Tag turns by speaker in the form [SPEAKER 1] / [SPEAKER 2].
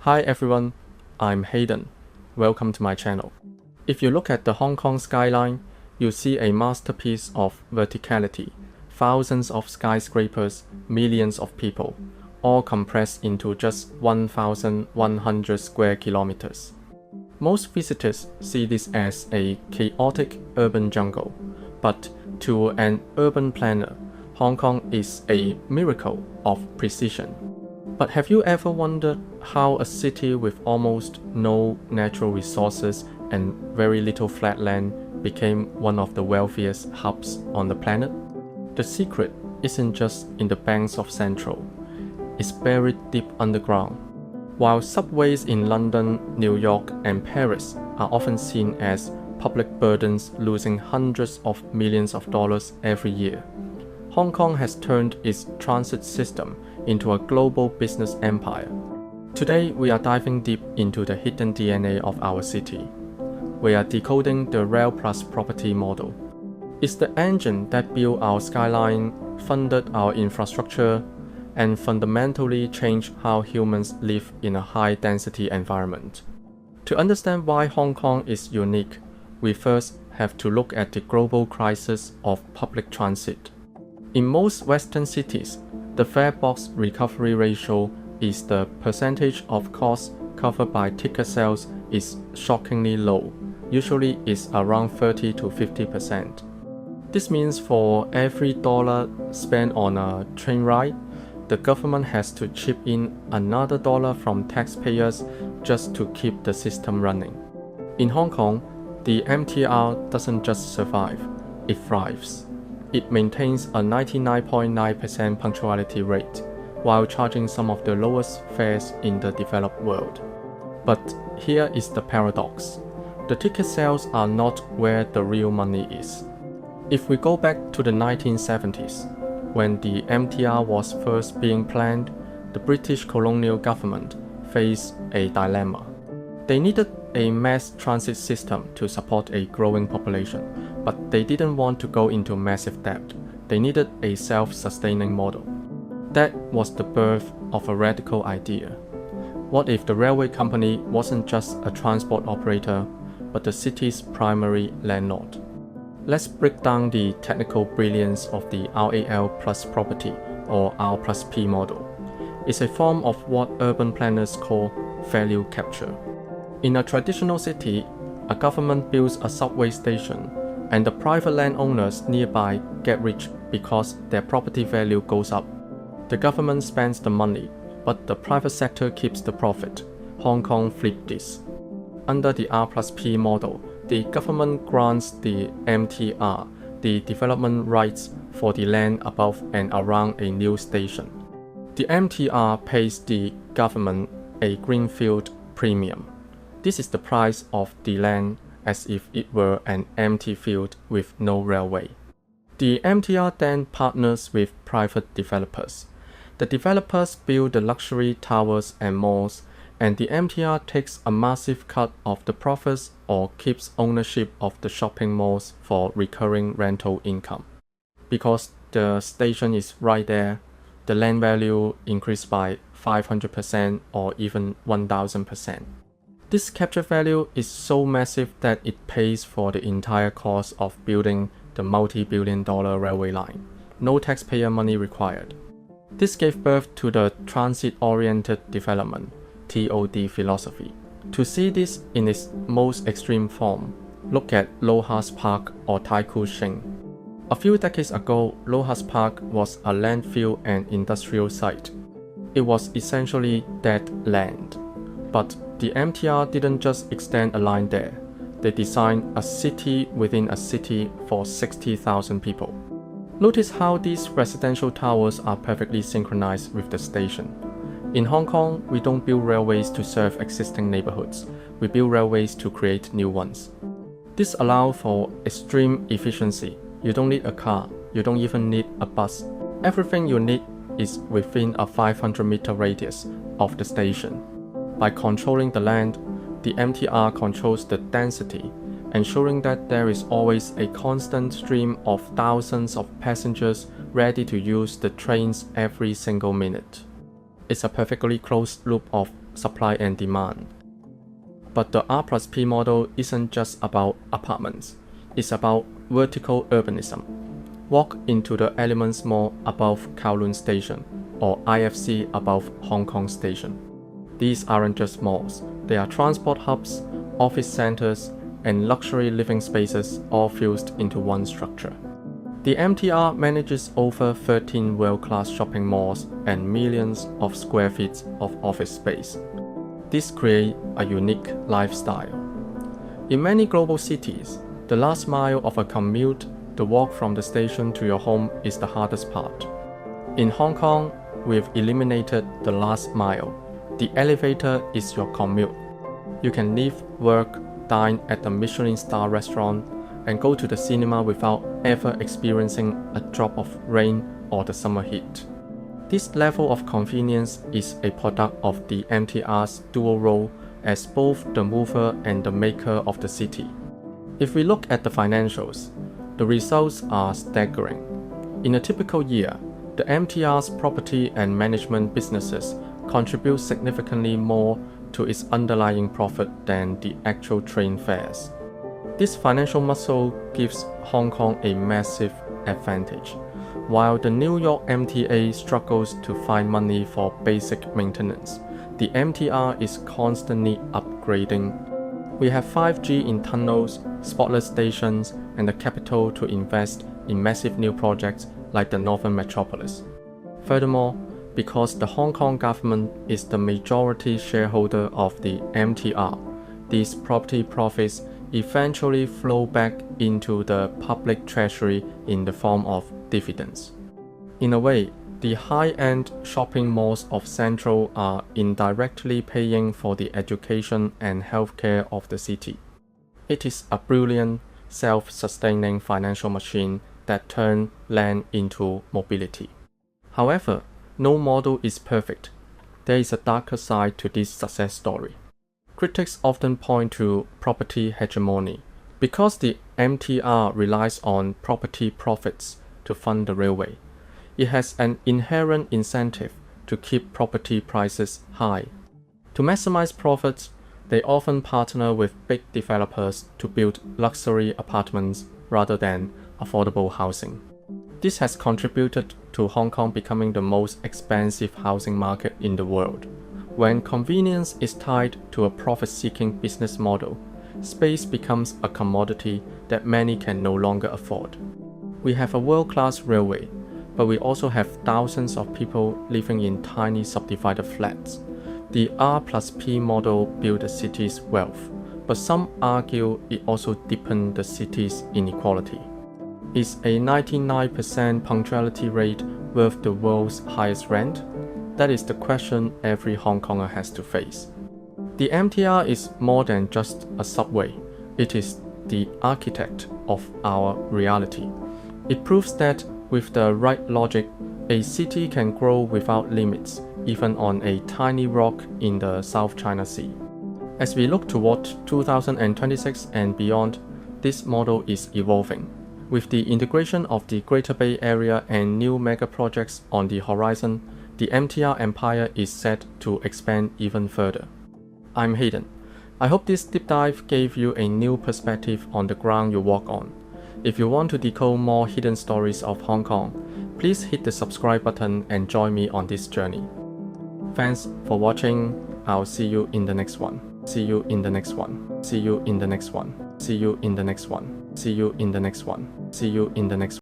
[SPEAKER 1] Hi everyone, I'm Hayden. Welcome to my channel. If you look at the Hong Kong skyline, you see a masterpiece of verticality. Thousands of skyscrapers, millions of people, all compressed into just 1,100 square kilometers. Most visitors see this as a chaotic urban jungle, but to an urban planner, Hong Kong is a miracle of precision. But have you ever wondered how a city with almost no natural resources and very little flat land became one of the wealthiest hubs on the planet? The secret isn't just in the banks of Central, it's buried deep underground. While subways in London, New York, and Paris are often seen as public burdens losing hundreds of millions of dollars every year, Hong Kong has turned its transit system into a global business empire. Today, we are diving deep into the hidden DNA of our city. We are decoding the rail plus property model. It's the engine that built our skyline, funded our infrastructure, and fundamentally changed how humans live in a high-density environment. To understand why Hong Kong is unique, we first have to look at the global crisis of public transit. In most Western cities, the fare box recovery ratio is the percentage of costs covered by ticket sales is shockingly low, usually is around 30 to 50%. This means for every dollar spent on a train ride, the government has to chip in another dollar from taxpayers just to keep the system running. In Hong Kong, the MTR doesn't just survive, it thrives. It maintains a 99.9% punctuality rate, while charging some of the lowest fares in the developed world. But here is the paradox. The ticket sales are not where the real money is. If we go back to the 1970s, when the MTR was first being planned, the British colonial government faced a dilemma. They needed a mass transit system to support a growing population, but they didn't want to go into massive debt. They needed a self-sustaining model. That was the birth of a radical idea. What if the railway company wasn't just a transport operator, but the city's primary landlord? Let's break down the technical brilliance of the RAL plus property or R plus P model. It's a form of what urban planners call value capture. In a traditional city, a government builds a subway station, and the private landowners nearby get rich because their property value goes up. The government spends the money, but the private sector keeps the profit. Hong Kong flipped this. Under the R plus P model, the government grants the MTR the development rights for the land above and around a new station. The MTR pays the government a greenfield premium. This is the price of the land as if it were an empty field with no railway. The MTR then partners with private developers. The developers build the luxury towers and malls, and the MTR takes a massive cut of the profits or keeps ownership of the shopping malls for recurring rental income. Because the station is right there, the land value increased by 500% or even 1,000%. This capture value is so massive that it pays for the entire cost of building the multi-billion-dollar railway line. No taxpayer money required. This gave birth to the transit-oriented development, TOD philosophy. To see this in its most extreme form, look at Lohas Park or Tai Kwu Shing. A few decades ago, Lohas Park was a landfill and industrial site. It was essentially dead land. But the MTR didn't just extend a line there. They designed a city within a city for 60,000 people. Notice how these residential towers are perfectly synchronized with the station. In Hong Kong, we don't build railways to serve existing neighborhoods. We build railways to create new ones. This allows for extreme efficiency. You don't need a car. You don't even need a bus. Everything you need is within a 500-meter radius of the station. By controlling the land, the MTR controls the density, ensuring that there is always a constant stream of thousands of passengers ready to use the trains every single minute. It's a perfectly closed loop of supply and demand. But the R plus P model isn't just about apartments, it's about vertical urbanism. Walk into the Elements Mall above Kowloon Station or IFC above Hong Kong Station. These aren't just malls, they are transport hubs, office centers, and luxury living spaces all fused into one structure. The MTR manages over 13 world-class shopping malls and millions of square feet of office space. This creates a unique lifestyle. In many global cities, the last mile of a commute, the walk from the station to your home, is the hardest part. In Hong Kong, we've eliminated the last mile. The elevator is your commute. You can live, work, dine at a Michelin star restaurant, and go to the cinema without ever experiencing a drop of rain or the summer heat. This level of convenience is a product of the MTR's dual role as both the mover and the maker of the city. If we look at the financials, the results are staggering. In a typical year, the MTR's property and management businesses contribute significantly more to its underlying profit than the actual train fares. This financial muscle gives Hong Kong a massive advantage. While the New York MTA struggles to find money for basic maintenance, the MTR is constantly upgrading. We have 5G in tunnels, spotless stations, and the capital to invest in massive new projects like the Northern Metropolis. Furthermore, because the Hong Kong government is the majority shareholder of the MTR, these property profits eventually flow back into the public treasury in the form of dividends. In a way, the high-end shopping malls of Central are indirectly paying for the education and healthcare of the city. It is a brilliant, self-sustaining financial machine that turns land into mobility. However, no model is perfect. There is a darker side to this success story. Critics often point to property hegemony. Because the MTR relies on property profits to fund the railway, it has an inherent incentive to keep property prices high. To maximize profits, they often partner with big developers to build luxury apartments rather than affordable housing. This has contributed to Hong Kong becoming the most expensive housing market in the world. When convenience is tied to a profit-seeking business model, space becomes a commodity that many can no longer afford. We have a world-class railway, but we also have thousands of people living in tiny subdivided flats. The R plus P model built the city's wealth, but some argue it also deepened the city's inequality. Is a 99% punctuality rate worth the world's highest rent? That is the question every Hong Konger has to face. The MTR is more than just a subway. It is the architect of our reality. It proves that with the right logic, a city can grow without limits, even on a tiny rock in the South China Sea. As we look toward 2026 and beyond, this model is evolving. With the integration of the Greater Bay Area and new mega projects on the horizon, the MTR empire is set to expand even further. I'm Hayden. I hope this deep dive gave you a new perspective on the ground you walk on. If you want to decode more hidden stories of Hong Kong, please hit the subscribe button and join me on this journey. Thanks for watching. I'll see you in the next one. See you in the next one. See you in the next one. See you in the next one. See you in the next one. See you in the next one.